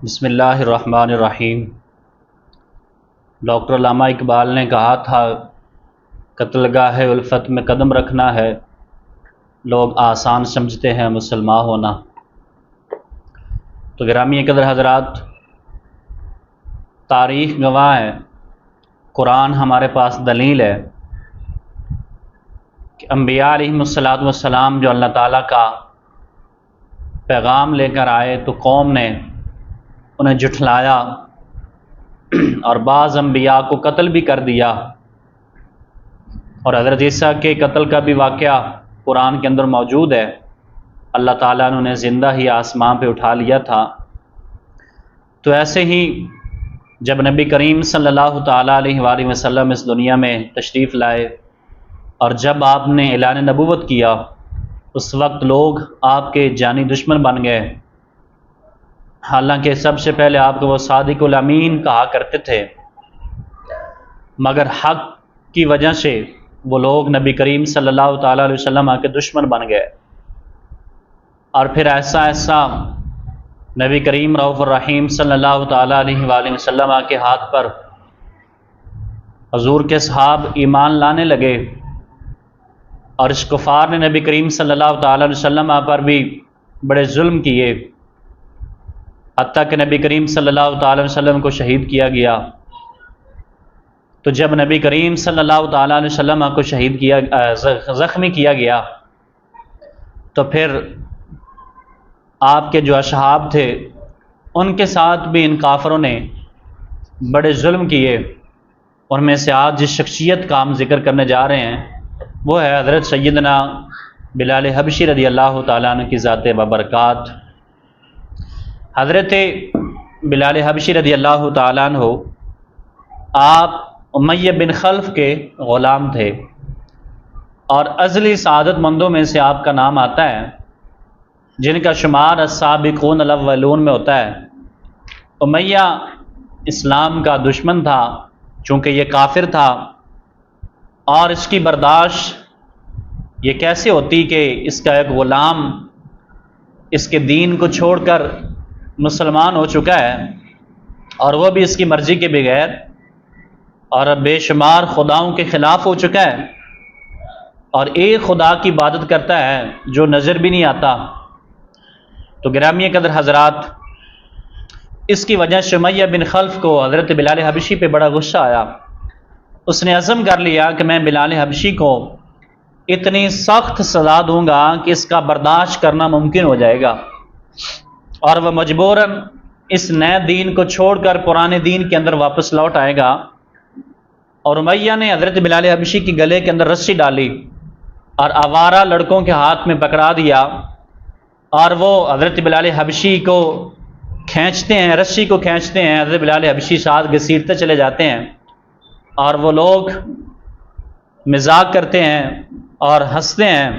بسم اللہ الرحمن الرحیم۔ ڈاکٹر علامہ اقبال نے کہا تھا، قتل گاہ الفت میں قدم رکھنا ہے، لوگ آسان سمجھتے ہیں مسلمان ہونا۔ تو گرامی قدر حضرات، تاریخ گواہ ہے، قرآن ہمارے پاس دلیل ہے کہ انبیاء علیہم الصلاۃ والسلام جو اللہ تعالیٰ کا پیغام لے کر آئے تو قوم نے انہیں جھٹلایا اور بعض انبیاء کو قتل بھی کر دیا، اور حضرت عیسیٰ کے قتل کا بھی واقعہ قرآن کے اندر موجود ہے۔ اللہ تعالیٰ نے انہیں زندہ ہی آسمان پہ اٹھا لیا تھا۔ تو ایسے ہی جب نبی کریم صلی اللہ تعالیٰ علیہ وآلہ وسلم اس دنیا میں تشریف لائے اور جب آپ نے اعلان نبوت کیا، اس وقت لوگ آپ کے جانی دشمن بن گئے، حالانکہ سب سے پہلے آپ کو وہ صادق الامین کہا کرتے تھے، مگر حق کی وجہ سے وہ لوگ نبی کریم صلی اللہ تعالیٰ علیہ وسلم کے دشمن بن گئے، اور پھر ایسا نبی کریم رؤوف الرحیم صلی اللہ تعالیٰ علیہ وآلہ وسلم کے ہاتھ پر حضور کے صحاب ایمان لانے لگے، اور اس کفار نے نبی کریم صلی اللہ تعالیٰ علیہ وسلم پر بھی بڑے ظلم کیے، حتیٰ کہ نبی کریم صلی اللہ تعالیٰ علیہ وسلم کو شہید کیا گیا۔ تو جب نبی کریم صلی اللہ تعالیٰ علیہ وسلم کو زخمی کیا گیا، تو پھر آپ کے جو اصحاب تھے ان کے ساتھ بھی ان کافروں نے بڑے ظلم کیے۔ اور میں سے آج جس شخصیت کا ہم ذکر کرنے جا رہے ہیں وہ ہے حضرت سیدنا بلال حبشی رضی اللہ تعالیٰ عنہ کی ذات ببرکات۔ حضرت بلال حبشی رضی اللہ تعالیٰ عنہ آپ امیہ بن خلف کے غلام تھے، اور ازلی سعادت مندوں میں سے آپ کا نام آتا ہے جن کا شمار السابقون الاولون میں ہوتا ہے۔ امیہ اسلام کا دشمن تھا، چونکہ یہ کافر تھا، اور اس کی برداشت یہ کیسے ہوتی کہ اس کا ایک غلام اس کے دین کو چھوڑ کر مسلمان ہو چکا ہے، اور وہ بھی اس کی مرضی کے بغیر، اور بے شمار خداؤں کے خلاف ہو چکا ہے، اور ایک خدا کی عبادت کرتا ہے جو نظر بھی نہیں آتا۔ تو گرامی قدر حضرات، اس کی وجہ سے امیہ بن خلف کو حضرت بلال حبشی پہ بڑا غصہ آیا۔ اس نے عزم کر لیا کہ میں بلال حبشی کو اتنی سخت سزا دوں گا کہ اس کا برداشت کرنا ممکن ہو جائے گا، اور وہ مجبوراً اس نئے دین کو چھوڑ کر پرانے دین کے اندر واپس لوٹ آئے گا۔ اور امیہ نے حضرت بلال حبشی کی گلے کے اندر رسی ڈالی اور آوارہ لڑکوں کے ہاتھ میں پکڑا دیا، اور وہ حضرت بلال حبشی کو کھینچتے ہیں، رسی کو کھینچتے ہیں، حضرت بلال حبشی ساتھ گھسیٹتے چلے جاتے ہیں، اور وہ لوگ مذاق کرتے ہیں اور ہنستے ہیں،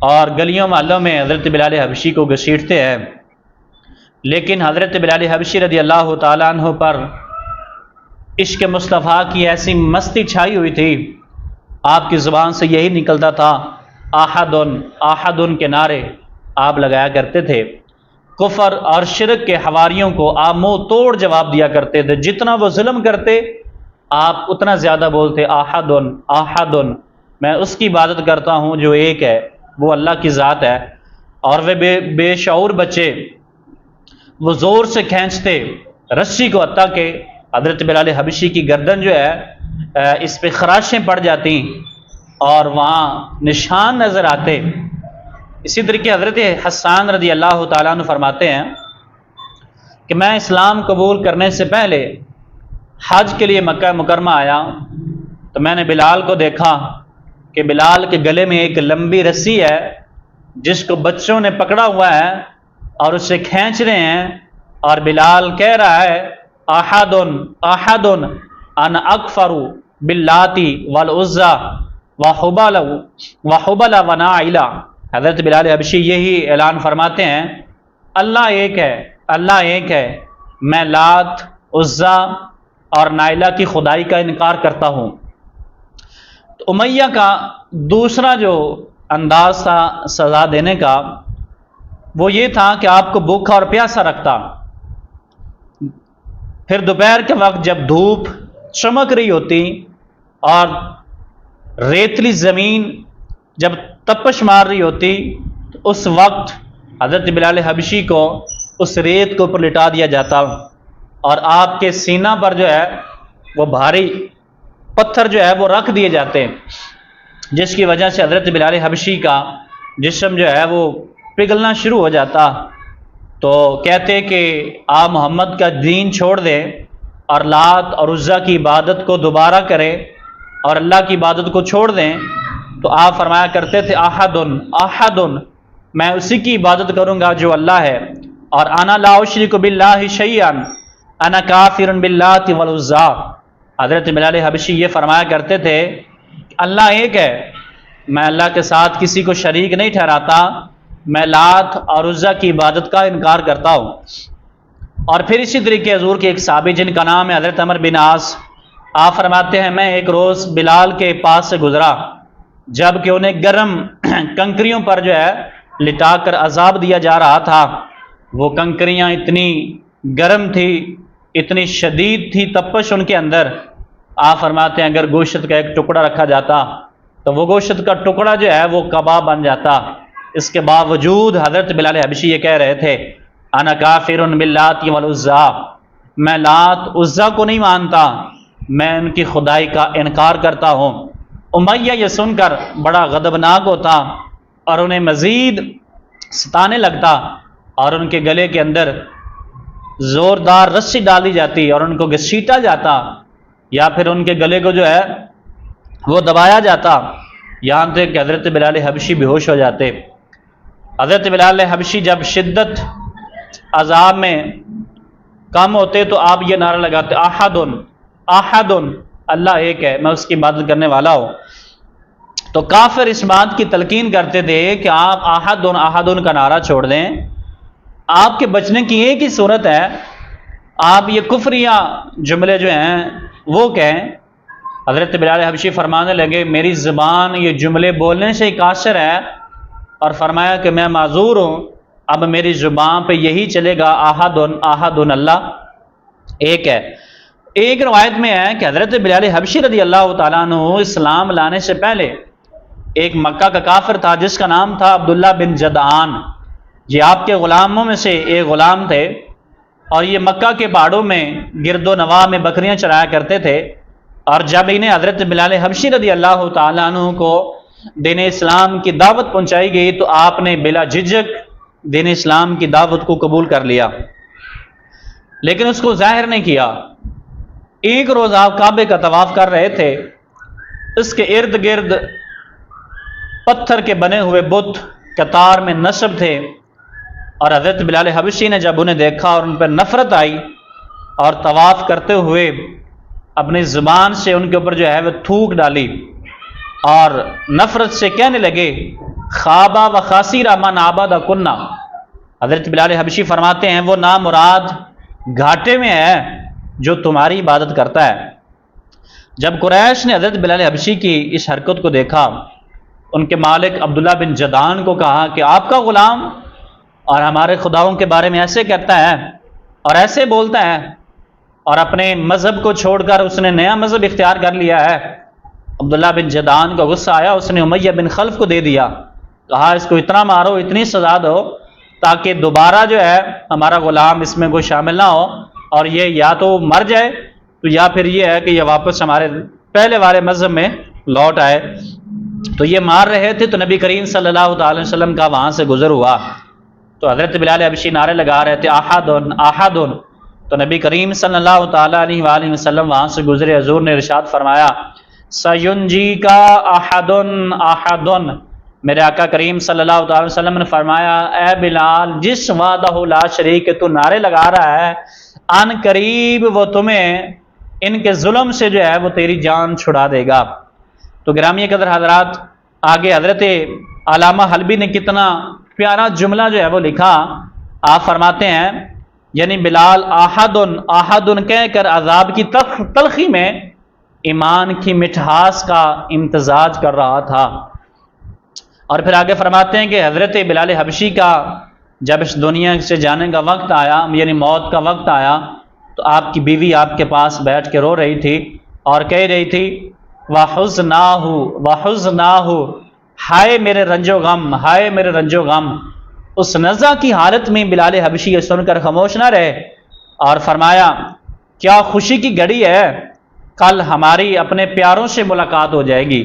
اور گلیوں محلوں میں حضرت بلال حبشی کو گھسیٹتے ہیں۔ لیکن حضرت بلال حبشی رضی اللہ تعالیٰ عنہ پر عشق مصطفیٰ کی ایسی مستی چھائی ہوئی تھی، آپ کی زبان سے یہی نکلتا تھا، احدن احدن کے نعرے آپ لگایا کرتے تھے۔ کفر اور شرک کے حواریوں کو آپ منہ توڑ جواب دیا کرتے تھے، جتنا وہ ظلم کرتے آپ اتنا زیادہ بولتے، احدن احدن، میں اس کی عبادت کرتا ہوں جو ایک ہے، وہ اللہ کی ذات ہے۔ اور وہ بے شعور بچے وہ زور سے کھینچتے رسی کو، حتیٰ کہ حضرت بلال حبشی کی گردن جو ہے اس پہ خراشیں پڑ جاتی اور وہاں نشان نظر آتے۔ اسی طریقے حضرت حسان رضی اللہ تعالیٰ عنہ فرماتے ہیں کہ میں اسلام قبول کرنے سے پہلے حج کے لیے مکہ مکرمہ آیا، تو میں نے بلال کو دیکھا کہ بلال کے گلے میں ایک لمبی رسی ہے جس کو بچوں نے پکڑا ہوا ہے اور اسے کھینچ رہے ہیں، اور بلال کہہ رہا ہے، احدن احدن انا اکفر باللاتی والعزی وحبل ونائلہ۔ حضرت بلال حبشی یہی اعلان فرماتے ہیں، اللہ ایک ہے، اللہ ایک ہے، میں لات، عزا اور نائلہ کی خدائی کا انکار کرتا ہوں۔ تو امیہ کا دوسرا جو انداز تھا سزا دینے کا، وہ یہ تھا کہ آپ کو بھوکا اور پیاسا رکھتا، پھر دوپہر کے وقت جب دھوپ چمک رہی ہوتی اور ریتلی زمین جب تپش مار رہی ہوتی تو اس وقت حضرت بلال حبشی کو اس ریت کے اوپر لٹا دیا جاتا اور آپ کے سینہ پر جو ہے وہ بھاری پتھر جو ہے وہ رکھ دیے جاتے، جس کی وجہ سے حضرت بلال حبشی کا جسم جو ہے وہ پگھلنا شروع ہو جاتا۔ تو کہتے کہ آپ محمد کا دین چھوڑ دیں اور لات اور عزیٰ کی عبادت کو دوبارہ کریں اور اللہ کی عبادت کو چھوڑ دیں، تو آپ فرمایا کرتے تھے احدن احدن، میں اسی کی عبادت کروں گا جو اللہ ہے، اور انا لا اشرک باللہ شیئا انا کافر باللات والعزیٰ۔ حضرت بلال حبشی یہ فرمایا کرتے تھے کہ اللہ ایک ہے، میں اللہ کے ساتھ کسی کو شریک نہیں ٹھہراتا، میں لات اور عزیٰ کی عبادت کا انکار کرتا ہوں۔ اور پھر اسی طریقے حضور کے ایک صحابی جن کا نام ہے حضرت عمر بن عاص، آپ فرماتے ہیں میں ایک روز بلال کے پاس سے گزرا جب کہ انہیں گرم کنکریوں پر جو ہے لٹا کر عذاب دیا جا رہا تھا۔ وہ کنکریاں اتنی گرم تھی، اتنی شدید تھی تپش ان کے اندر۔ آپ فرماتے ہیں اگر گوشت کا ایک ٹکڑا رکھا جاتا تو وہ گوشت کا ٹکڑا جو ہے وہ کباب بن جاتا۔ اس کے باوجود حضرت بلال حبشی یہ کہہ رہے تھے انا کافر باللات والعزیٰ، میں لات عزیٰ کو نہیں مانتا، میں ان کی خدائی کا انکار کرتا ہوں۔ امیہ یہ سن کر بڑا غضبناک ہوتا اور انہیں مزید ستانے لگتا اور ان کے گلے کے اندر زوردار رسی ڈالی جاتی اور ان کو گھسیٹا جاتا یا پھر ان کے گلے کو جو ہے وہ دبایا جاتا، یہاں تک کہ حضرت بلال حبشی بے ہوش ہو جاتے۔ حضرت بلال حبشی جب شدت عذاب میں کم ہوتے تو آپ یہ نعرہ لگاتے احدن احدن، اللہ ایک ہے، میں اس کی عبادت کرنے والا ہوں۔ تو کافر اس بات کی تلقین کرتے تھے کہ آپ احدن احدن کا نعرہ چھوڑ دیں، آپ کے بچنے کی ایک ہی صورت ہے، آپ یہ کفریہ جملے جو ہیں وہ کہیں۔ حضرت بلال حبشی فرمانے لگے میری زبان یہ جملے بولنے سے ہی قاصر ہے، اور فرمایا کہ میں معذور ہوں، اب میری زبان پہ یہی چلے گا احدن احدن، اللہ ایک ہے۔ ایک روایت میں ہے کہ حضرت بلال حبشی رضی اللہ تعالیٰ عنہ اسلام لانے سے پہلے ایک مکہ کا کافر تھا جس کا نام تھا عبداللہ بن جدعان، یہ آپ کے غلاموں میں سے ایک غلام تھے، اور یہ مکہ کے پہاڑوں میں گرد و نواح میں بکریاں چرایا کرتے تھے۔ اور جب انہیں حضرت بلال حبشی رضی اللہ تعالیٰ عنہ کو دین اسلام کی دعوت پہنچائی گئی تو آپ نے بلا جھجک دین اسلام کی دعوت کو قبول کر لیا، لیکن اس کو ظاہر نہیں کیا۔ ایک روز آپ کعبے کا طواف کر رہے تھے، اس کے ارد گرد پتھر کے بنے ہوئے بت قطار میں نصب تھے، اور حضرت بلال حبشی نے جب انہیں دیکھا اور ان پر نفرت آئی اور طواف کرتے ہوئے اپنی زبان سے ان کے اوپر جو ہے وہ تھوک ڈالی اور نفرت سے کہنے لگے خوابا و خاسیرا من عبد کنہ۔ حضرت بلال حبشی فرماتے ہیں وہ نامراد گھاٹے میں ہے جو تمہاری عبادت کرتا ہے۔ جب قریش نے حضرت بلال حبشی کی اس حرکت کو دیکھا، ان کے مالک عبداللہ بن جدعان کو کہا کہ آپ کا غلام اور ہمارے خداؤں کے بارے میں ایسے کہتا ہے اور ایسے بولتا ہے، اور اپنے مذہب کو چھوڑ کر اس نے نیا مذہب اختیار کر لیا ہے۔ عبداللہ بن جدعان کو غصہ آیا، اس نے امیہ بن خلف کو دے دیا، کہا اس کو اتنا مارو، اتنی سزا دو تاکہ دوبارہ جو ہے ہمارا غلام اس میں کوئی شامل نہ ہو، اور یہ یا تو مر جائے تو یا پھر یہ ہے کہ یہ واپس ہمارے پہلے والے مذہب میں لوٹ آئے۔ تو یہ مار رہے تھے تو نبی کریم صلی اللہ تعالی وسلم کا وہاں سے گزر ہوا، تو حضرت بلال حبشی نعرے لگا رہے تھے احدن احدن، تو نبی کریم صلی اللہ تعالی علیہ وآلہ وسلم وہاں سے گزرے، حضور نے ارشاد فرمایا سینجی کا احدن احدن، میرے آقا کریم صلی اللہ تعالی وسلم نے فرمایا اے بلال جس وحدہ لا شریک تو نعرے لگا رہا ہے، ان قریب وہ تمہیں ان کے ظلم سے جو ہے وہ تیری جان چھڑا دے گا۔ تو گرامی قدر حضرات، آگے حضرت علامہ حلبی نے کتنا پیارا جملہ جو ہے وہ لکھا، آپ فرماتے ہیں یعنی بلال احدن احدن کہہ کر عذاب کی تلخی میں ایمان کی مٹھاس کا امتزاج کر رہا تھا۔ اور پھر آگے فرماتے ہیں کہ حضرت بلال حبشی کا جب اس دنیا سے جانے کا وقت آیا، یعنی موت کا وقت آیا، تو آپ کی بیوی آپ کے پاس بیٹھ کے رو رہی تھی اور کہہ رہی تھی وَحُزْنَاهُ ہائے میرے رنج و غم، ہائے میرے رنج و غم۔ اس نزع کی حالت میں بلال حبشی یہ سن کر خاموش نہ رہے اور فرمایا کیا خوشی کی گھڑی ہے، کل ہماری اپنے پیاروں سے ملاقات ہو جائے گی،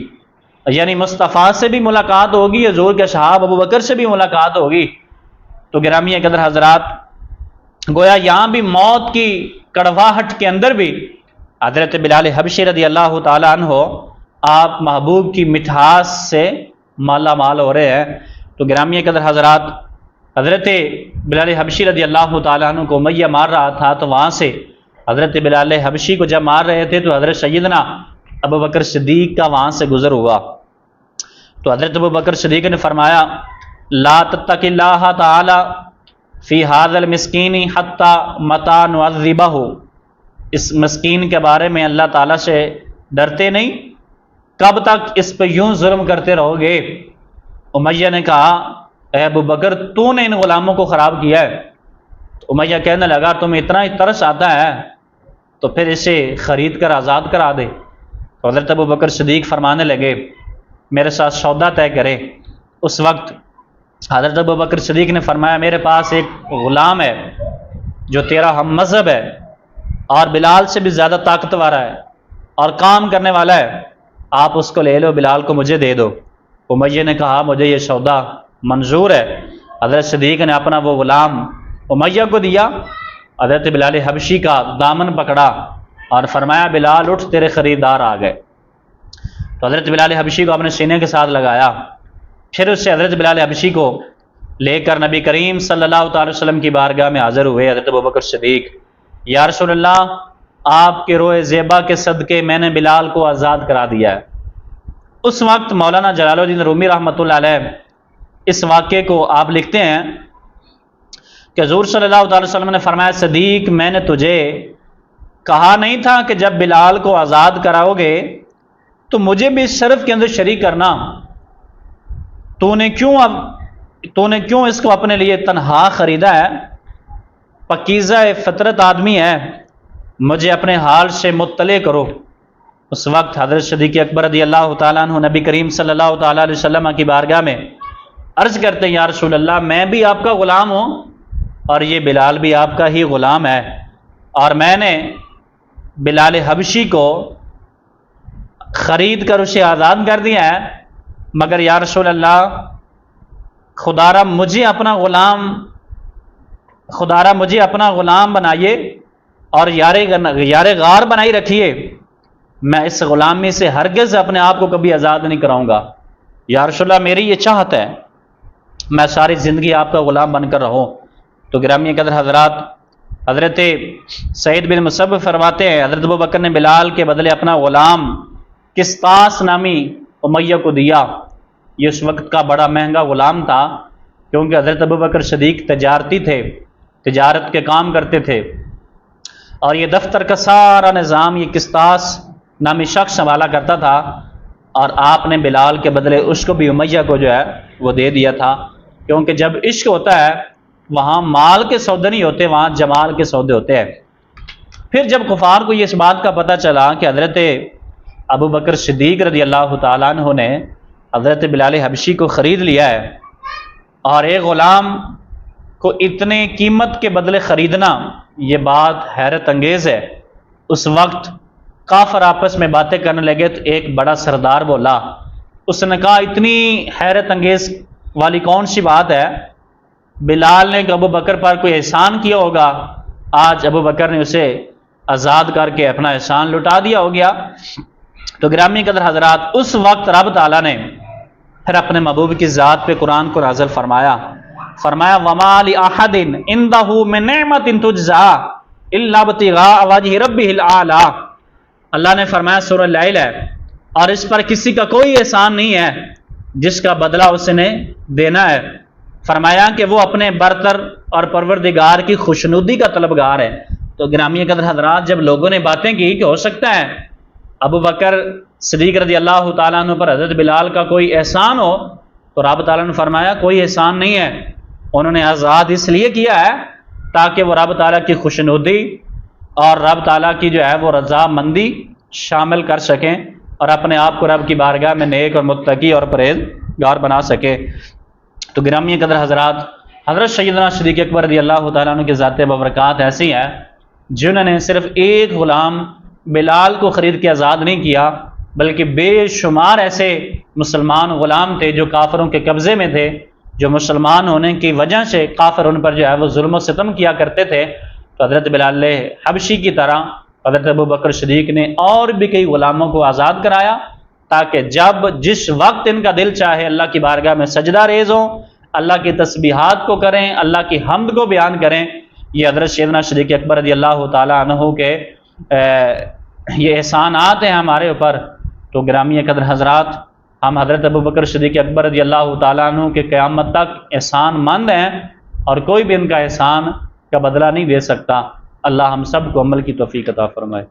یعنی مصطفیٰ سے بھی ملاقات ہوگی، حضور کے صحاب ابو بکر سے بھی ملاقات ہوگی۔ تو گرامی قدر حضرات، گویا یہاں بھی موت کی کڑواہٹ کے اندر بھی حضرت بلال حبشی رضی اللہ تعالیٰ عنہ آپ محبوب کی مٹھاس سے مالا مال ہو رہے ہیں۔ تو گرامی قدر حضرات، حضرت بلال حبشی رضی اللہ تعالیٰ عنہ کو امیہ مار رہا تھا، تو وہاں سے حضرت بلال حبشی کو جب مار رہے تھے تو حضرت سیدنا ابو بکر صدیق کا وہاں سے گزر ہوا۔ تو حضرت ابو بکر صدیق نے فرمایا لا تتق اللہ تعالی فی ھذا المسکین حتی متی نعذبہ، اس مسکین کے بارے میں اللہ تعالیٰ سے ڈرتے نہیں، کب تک اس پہ یوں ظلم کرتے رہو گے؟ امیہ نے کہا اے ابو بکر تو نے ان غلاموں کو خراب کیا ہے۔ تو امیہ کہنے لگا تمہیں اتنا ہی ترس آتا ہے تو پھر اسے خرید کر آزاد کرا دے۔ تو حضرت ابو بکر صدیق فرمانے لگے میرے ساتھ سودا طے کرے۔ اس وقت حضرت ابو بکر صدیق نے فرمایا میرے پاس ایک غلام ہے جو تیرا ہم مذہب ہے اور بلال سے بھی زیادہ طاقتور ہے اور کام کرنے والا ہے، آپ اس کو لے لو، بلال کو مجھے دے دو۔ امیہ نے کہا مجھے یہ سودا منظور ہے۔ حضرت صدیق نے اپنا وہ غلام امیہ کو دیا، حضرت بلال حبشی کا دامن پکڑا اور فرمایا بلال اٹھ تیرے خریدار آ گئے۔ تو حضرت بلال حبشی کو اپنے سینے کے ساتھ لگایا، پھر اس سے حضرت بلال حبشی کو لے کر نبی کریم صلی اللہ تعالی وسلم کی بارگاہ میں حاضر ہوئے۔ حضرت ابوبکر صدیق یا رسول اللہ آپ کے روئے زیبا کے صدقے میں نے بلال کو آزاد کرا دیا ہے۔ اس وقت مولانا جلال الدین رومی رحمۃ اللہ علیہ اس واقعے کو آپ لکھتے ہیں کہ حضور صلی اللہ تعالی وسلم نے فرمایا صدیق میں نے تجھے کہا نہیں تھا کہ جب بلال کو آزاد کراؤ گے تو مجھے بھی اس شرف کے اندر شریک کرنا، تو نے کیوں اس کو اپنے لیے تنہا خریدا ہے؟ پکیزہ فطرت آدمی ہے، مجھے اپنے حال سے مطلع کرو۔ اس وقت حضرت صدیق اکبر رضی اللہ تعالیٰ عنہ نبی کریم صلی اللہ تعالیٰ علیہ وسلم کی بارگاہ میں عرض کرتے ہیں یا رسول اللہ میں بھی آپ کا غلام ہوں اور یہ بلال بھی آپ کا ہی غلام ہے، اور میں نے بلال حبشی کو خرید کر اسے آزاد کر دیا ہے، مگر یا رسول اللہ خدارہ مجھے اپنا غلام بنائیے اور یار غار بنائی رکھیے، میں اس غلامی سے ہرگز اپنے آپ کو کبھی آزاد نہیں کراؤں گا۔ یا رسول اللہ میری یہ چاہت ہے میں ساری زندگی آپ کا غلام بن کر رہوں۔ تو گرامی قدر حضرات، حضرت سعید بن مصعب فرماتے ہیں حضرت ابو بکر نے بلال کے بدلے اپنا غلام قسطاس نامی امیہ کو دیا۔ یہ اس وقت کا بڑا مہنگا غلام تھا کیونکہ حضرت ابو بکر صدیق تجارتی تھے، تجارت کے کام کرتے تھے، اور یہ دفتر کا سارا نظام یہ قسطاس نامی شخص سنبھالا کرتا تھا، اور آپ نے بلال کے بدلے اس کو بھی امیہ کو جو ہے وہ دے دیا تھا، کیونکہ جب عشق ہوتا ہے وہاں مال کے سودے نہیں ہوتے، وہاں جمال کے سودے ہوتے ہیں۔ پھر جب کفار کو یہ اس بات کا پتہ چلا کہ حضرت ابو بکر صدیق رضی اللہ تعالیٰ عنہ نے حضرت بلال حبشی کو خرید لیا ہے، اور ایک غلام کو اتنے قیمت کے بدلے خریدنا یہ بات حیرت انگیز ہے۔ اس وقت کافر آپس میں باتیں کرنے لگے تو ایک بڑا سردار بولا، اس نے کہا اتنی حیرت انگیز والی کون سی بات ہے؟ بلال نے ابو بکر پر کوئی احسان کیا ہوگا، آج ابو بکر نے اسے آزاد کر کے اپنا احسان لٹا دیا ہو گیا۔ تو گرامی قدر حضرات، اس وقت رب تعالیٰ نے پھر اپنے محبوب کی ذات پہ قرآن کو نازل فرمایا وَمَا لِأَحَدٍ عِندَهُ مِن نِعْمَةٍ تُجْزَىٰ إِلَّا ابْتِغَاءَ وَجْهِ رَبِّهِ الْأَعْلَىٰ۔ اللہ نے فرمایا سورہ اللیل ہے، اور اس پر کسی کا کوئی احسان نہیں ہے جس کا بدلہ اس نے دینا ہے، فرمایا کہ وہ اپنے برتر اور پروردگار کی خوشنودی کا طلبگار ہے۔ تو گرامی قدر حضرات، جب لوگوں نے باتیں کی کہ ہو سکتا ہے ابو بکر صدیق رضی اللہ تعالیٰ عنہ پر حضرت بلال کا کوئی احسان ہو، تو رب تعالیٰ نے فرمایا کوئی احسان نہیں ہے، انہوں نے آزاد اس لیے کیا ہے تاکہ وہ رب تعالیٰ کی خوشنودی اور رب تعالیٰ کی جو ہے وہ رضامندی شامل کر سکیں اور اپنے آپ کو رب کی بارگاہ میں نیک اور متقی اور پرہیزگار بنا سکے۔ تو گرامی قدر حضرات، حضرت سیدنا صدیق اکبر رضی اللہ تعالیٰ عنہ کے ذات بابرکات ایسی ہیں جنہوں نے صرف ایک غلام بلال کو خرید کے آزاد نہیں کیا، بلکہ بے شمار ایسے مسلمان غلام تھے جو کافروں کے قبضے میں تھے، جو مسلمان ہونے کی وجہ سے کافر ان پر جو ہے وہ ظلم و ستم کیا کرتے تھے۔ تو حضرت بلال حبشی کی طرح حضرت ابوبکر صدیق نے اور بھی کئی غلاموں کو آزاد کرایا، تاکہ جس وقت ان کا دل چاہے اللہ کی بارگاہ میں سجدہ ریز ہوں، اللہ کی تسبیحات کو کریں، اللہ کی حمد کو بیان کریں۔ یہ حضرت سیدنا صدیق اکبر رضی اللہ تعالیٰ عنہ کے یہ احسانات ہیں ہمارے اوپر۔ تو گرامی قدر حضرات، ہم حضرت ابوبکر صدیق اکبر رضی اللہ تعالیٰ عنہ کے قیامت تک احسان مند ہیں، اور کوئی بھی ان کا احسان کا بدلہ نہیں دے سکتا۔ اللہ ہم سب کو عمل کی توفیق عطا فرمائے۔